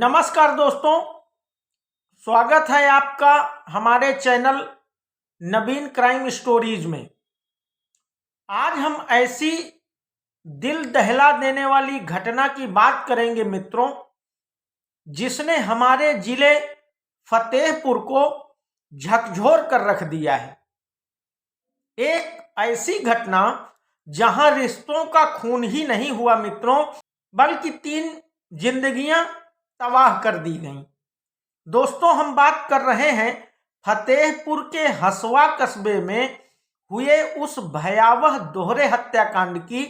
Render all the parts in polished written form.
नमस्कार दोस्तों, स्वागत है आपका हमारे चैनल नवीन क्राइम स्टोरीज में। आज हम ऐसी दिल दहला देने वाली घटना की बात करेंगे मित्रों, जिसने हमारे जिले फतेहपुर को झकझोर कर रख दिया है। एक ऐसी घटना जहां रिश्तों का खून ही नहीं हुआ मित्रों, बल्कि 3 जिंदगियां तबाह कर दी गईं। दोस्तों, हम बात कर रहे हैं फतेहपुर के हसवा कस्बे में हुए उस भयावह दोहरे हत्याकांड की,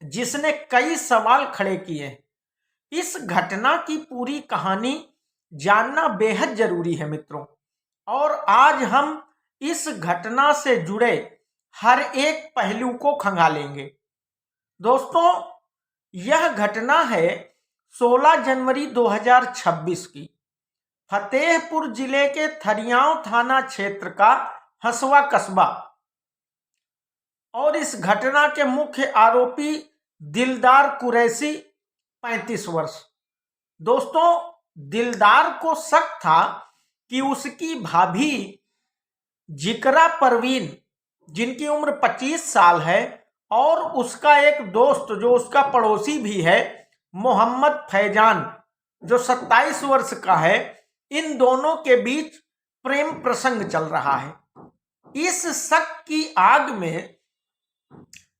जिसने कई सवाल खड़े किए। इस घटना की पूरी कहानी जानना बेहद जरूरी है मित्रों, और आज हम इस घटना से जुड़े हर एक पहलू को खंगालेंगे। दोस्तों, यह घटना है 16 जनवरी 2026 की फतेहपुर जिले के थरियाव थाना क्षेत्र का हसवा कस्बा, और इस घटना के मुख्य आरोपी दिलदार कुरैशी 35 वर्ष। दोस्तों, दिलदार को शक था कि उसकी भाभी जिकरा परवीन, जिनकी उम्र 25 साल है, और उसका एक दोस्त जो उसका पड़ोसी भी है, मोहम्मद फैजान, जो 27 वर्ष का है, इन दोनों के बीच प्रेम प्रसंग चल रहा है। इस शक की आग में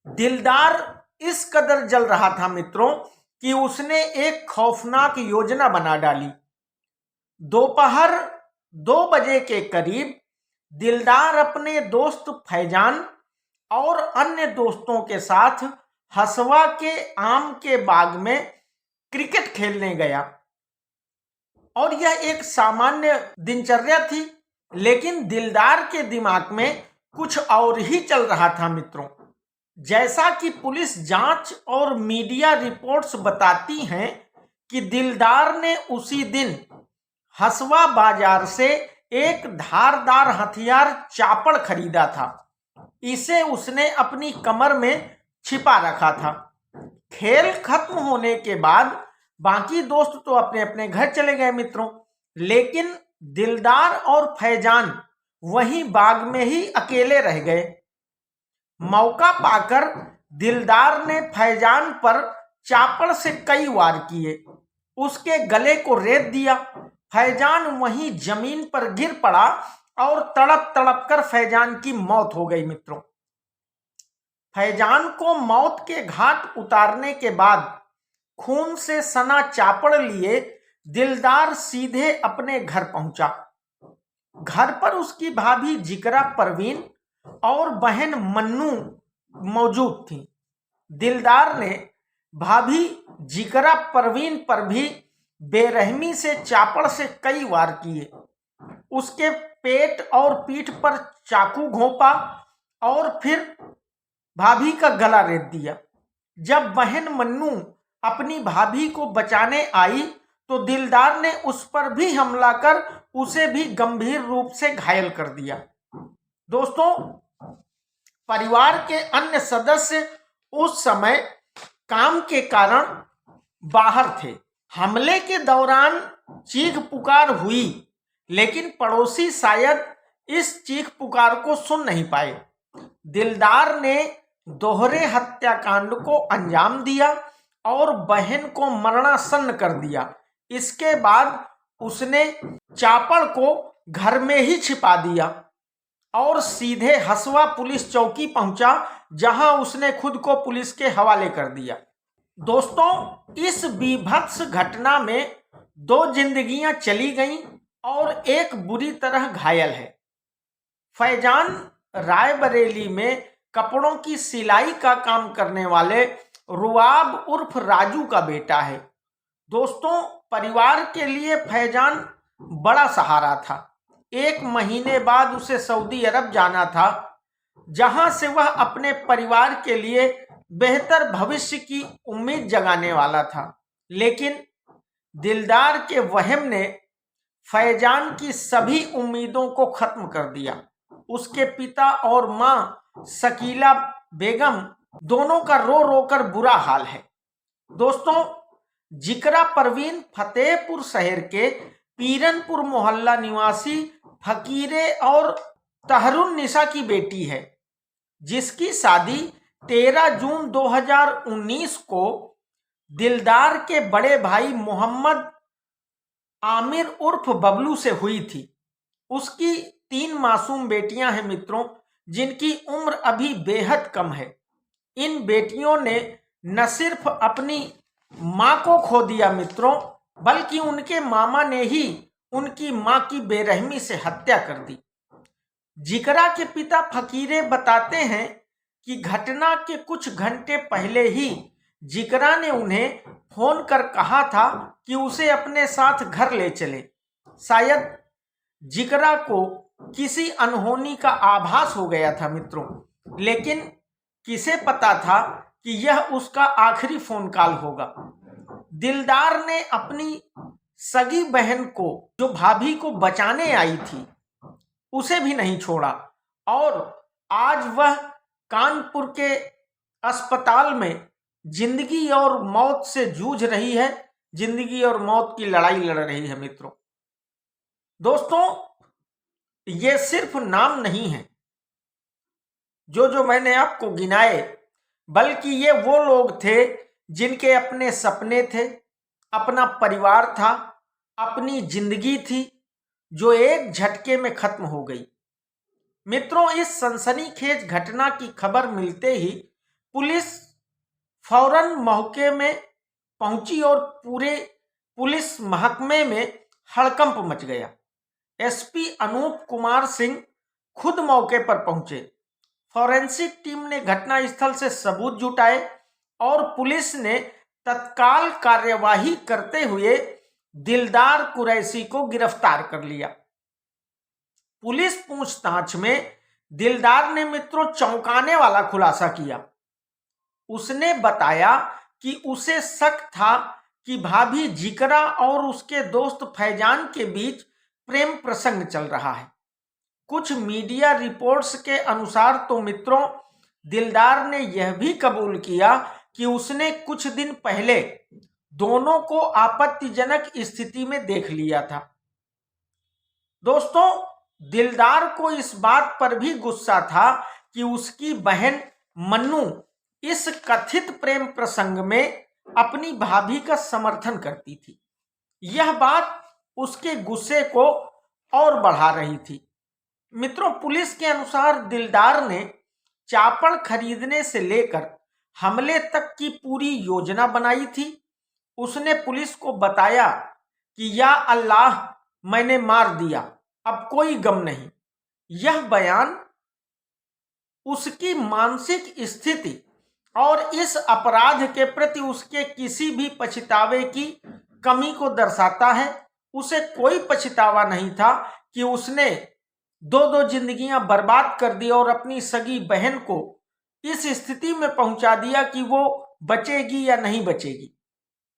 दिलदार इस कदर जल रहा था मित्रों कि उसने एक खौफनाक योजना बना डाली। दोपहर 2 बजे के करीब दिलदार अपने दोस्त फैजान और अन्य दोस्तों के साथ हसवा के आम के बाग में क्रिकेट खेलने गया। और यह एक सामान्य दिनचर्या थी, लेकिन दिलदार के दिमाग में कुछ और ही चल रहा था मित्रों। जैसा कि पुलिस जांच और मीडिया रिपोर्ट्स बताती हैं कि दिलदार ने उसी दिन हसवा बाजार से एक धारदार हथियार चापड़ खरीदा था। इसे उसने अपनी कमर में छिपा रखा था। खेल खत्म होने के बाद बाकी दोस्त तो अपने अपने घर चले गए मित्रों, लेकिन दिलदार और फैजान वहीं बाग में ही अकेले रह गए। मौका पाकर दिलदार ने फैजान पर चापड़ से कई वार किए, उसके गले को रेत दिया। फैजान वहीं जमीन पर गिर पड़ा और तड़प तड़प कर फैजान की मौत हो गई मित्रों। फैजान को मौत के घाट उतारने के बाद खून से सना चापड़ लिए दिलदार सीधे अपने घर पहुंचा। घर पर उसकी भाभी जिकरा परवीन और बहन मन्नू मौजूद थी। दिलदार ने भाभी जिकरा परवीन पर भी बेरहमी से चापड़ से कई वार किए। उसके पेट और पीठ पर चाकू घोंपा और फिर भाभी का गला रेत दिया। जब बहन मन्नू अपनी भाभी को बचाने आई तो दिलदार ने उस पर भी हमला कर उसे भी गंभीर रूप से घायल कर दिया। दोस्तों, परिवार के अन्य सदस्य उस समय काम के कारण बाहर थे। हमले के दौरान चीख पुकार हुई, लेकिन पड़ोसी शायद इस चीख पुकार को सुन नहीं पाए। दिलदार ने दोहरे हत्याकांड को अंजाम दिया और बहन को मरणासन्न कर दिया। इसके बाद उसने चापड़ को घर में ही छिपा दिया और सीधे हसवा पुलिस चौकी पहुंचा, जहां उसने खुद को पुलिस के हवाले कर दिया। दोस्तों, इस बीभत्स घटना में 2 जिंदगियां चली गईं और एक बुरी तरह घायल है। फैजान रायबरेली में कपड़ों की सिलाई का काम करने वाले रुआब उर्फ राजू का बेटा है। दोस्तों, परिवार के लिए फैजान बड़ा सहारा था। 1 महीने बाद उसे सऊदी अरब जाना था, जहां से वह अपने परिवार के लिए बेहतर भविष्य की उम्मीद जगाने वाला था। लेकिन दिलदार के वहम ने फैजान की सभी उम्मीदों को खत्म कर दिया। उसके पिता और मां शकीला बेगम दोनों का रो रो कर बुरा हाल है। दोस्तों, जिकरा परवीन फतेहपुर शहर के पीरनपुर मोहल्ला निवासी फकीरे और तहरुन निसा की बेटी है, जिसकी शादी 13 जून 2019 को दिलदार के बड़े भाई मोहम्मद आमिर उर्फ बबलू से हुई थी। उसकी 3 मासूम बेटियां हैं मित्रों, जिनकी उम्र अभी बेहद कम है। इन बेटियों ने न सिर्फ अपनी मां को खो दिया मित्रों, बल्कि उनके मामा ने ही उनकी मां की बेरहमी से हत्या कर दी। जिकरा के पिता फकीरे बताते हैं कि घटना के कुछ घंटे पहले ही जिकरा ने उन्हें फोन कर कहा था कि उसे अपने साथ घर ले चले। शायद जिकरा को किसी अनहोनी का आभास हो गया था मित्रों, लेकिन किसे पता था कि यह उसका आखिरी फोन कॉल होगा। दिलदार ने अपनी सगी बहन को, जो भाभी को बचाने आई थी, उसे भी नहीं छोड़ा और आज वह कानपुर के अस्पताल में जिंदगी और मौत से जूझ रही है, जिंदगी और मौत की लड़ाई लड़ रही है मित्रों। दोस्तों, ये सिर्फ नाम नहीं है जो मैंने आपको गिनाए, बल्कि ये वो लोग थे जिनके अपने सपने थे, अपना परिवार था, अपनी जिंदगी थी, जो एक झटके में खत्म हो गई। मित्रों, इस सनसनीखेज घटना की खबर मिलते ही पुलिस फौरन मौके में पहुंची और पूरे पुलिस महकमे में हड़कंप मच गया। एसपी अनूप कुमार सिंह खुद मौके पर पहुंचे। फॉरेंसिक टीम ने घटनास्थल से सबूत जुटाए और पुलिस ने तत्काल कार्यवाही करते हुए दिलदार कुरैशी को गिरफ्तार कर लिया। पुलिस पूछताछ में दिलदार ने मित्रों चौंकाने वाला खुलासा किया। उसने बताया कि उसे शक था कि भाभी जिकरा और उसके दोस्त फैजान के बीच प्रेम प्रसंग चल रहा है। कुछ मीडिया रिपोर्ट्स के अनुसार तो मित्रों दिलदार ने यह भी कबूल किया कि उसने कुछ दिन पहले दोनों को आपत्तिजनक स्थिति में देख लिया था। दोस्तों, दिलदार को इस बात पर भी गुस्सा था कि उसकी बहन मन्नू इस कथित प्रेम प्रसंग में अपनी भाभी का समर्थन करती थी। यह बात उसके गुस्से को और बढ़ा रही थी। मित्रों, पुलिस के अनुसार दिलदार ने चापड़ खरीदने से लेकर हमले तक की पूरी योजना बनाई थी। उसने पुलिस को बताया कि या अल्लाह, मैंने मार दिया, अब कोई गम नहीं। यह बयान उसकी मानसिक स्थिति और इस अपराध के प्रति उसके किसी भी पछतावे की कमी को दर्शाता है। उसे कोई पछतावा नहीं था कि उसने दो जिंदगियां बर्बाद कर दी और अपनी सगी बहन को इस स्थिति में पहुंचा दिया कि वो बचेगी या नहीं बचेगी।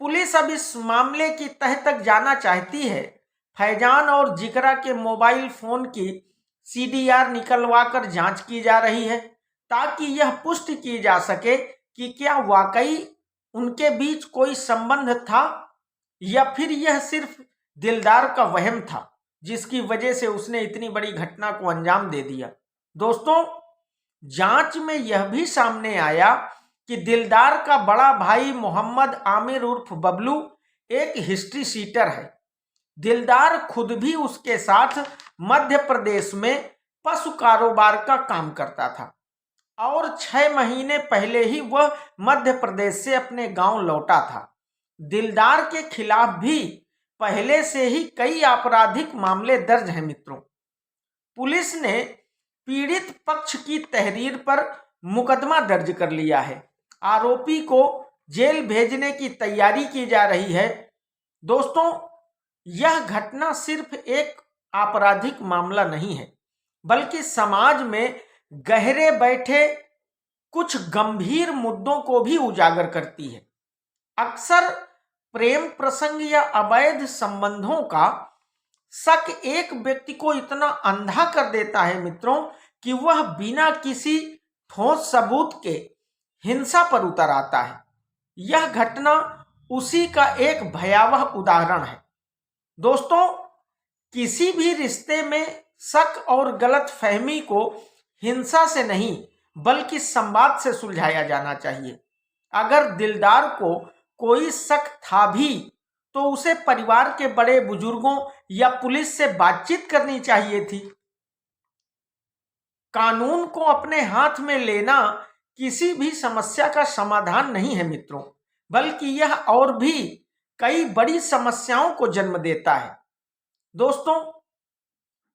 पुलिस अब इस मामले की तह तक जाना चाहती है। फैजान और जिकरा के मोबाइल फोन की सीडीआर निकलवाकर जांच की जा रही है, ताकि यह पुष्टि की जा सके कि क्या वाकई उनके बीच कोई संबंध था या फिर यह सिर्फ दिलदार का वहम था, जिसकी वजह से उसने इतनी बड़ी घटना को अंजाम दे दिया। दोस्तों, जांच में यह भी सामने आया कि दिलदार का बड़ा भाई मोहम्मद आमिर उर्फ बबलू एक हिस्ट्री शीटर है। दिलदार खुद भी उसके साथ मध्य प्रदेश में पशु कारोबार का काम करता था और 6 महीने पहले ही वह मध्य प्रदेश से अपने गांव लौटा था। दिलदार के खिलाफ भी पहले से ही कई आपराधिक मामले दर्ज हैं मित्रों। पुलिस ने पीड़ित पक्ष की तहरीर पर मुकदमा दर्ज कर लिया है। आरोपी को जेल भेजने की तैयारी की जा रही है। दोस्तों, यह घटना सिर्फ एक आपराधिक मामला नहीं है, बल्कि समाज में गहरे बैठे कुछ गंभीर मुद्दों को भी उजागर करती है। अक्सर प्रेम प्रसंग या अवैध संबंधों का शक एक व्यक्ति को इतना अंधा कर देता है मित्रों कि वह बिना किसी ठोस सबूत के हिंसा पर उतर आता है। यह घटना उसी का एक भयावह उदाहरण है। दोस्तों, किसी भी रिश्ते में शक और गलतफहमी को हिंसा से नहीं बल्कि संवाद से सुलझाया जाना चाहिए। अगर दिलदार को कोई शक था भी तो उसे परिवार के बड़े बुजुर्गों या पुलिस से बातचीत करनी चाहिए थी। कानून को अपने हाथ में लेना किसी भी समस्या का समाधान नहीं है मित्रों, बल्कि यह और भी कई बड़ी समस्याओं को जन्म देता है। दोस्तों,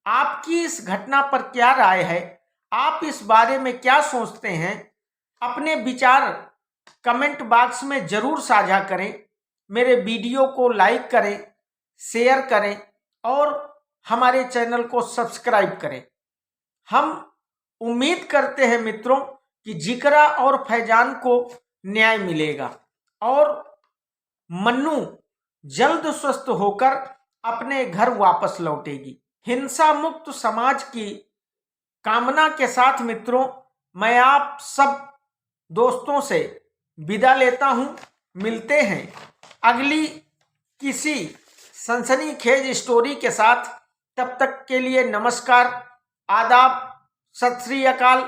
आपकी इस घटना पर क्या राय है? आप इस बारे में क्या सोचते हैं? अपने विचार कमेंट बॉक्स में जरूर साझा करें। मेरे वीडियो को लाइक करें, शेयर करें और हमारे चैनल को सब्सक्राइब करें। हम उम्मीद करते हैं मित्रों कि जिकरा और फैजान को न्याय मिलेगा और मन्नू जल्द स्वस्थ होकर अपने घर वापस लौटेगी। हिंसा मुक्त समाज की कामना के साथ मित्रों, मैं आप सब दोस्तों से विदा लेता हूं। मिलते हैं अगली किसी सनसनीखेज स्टोरी के साथ। तब तक के लिए नमस्कार, आदाब, सत श्री अकाल,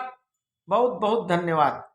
बहुत बहुत धन्यवाद।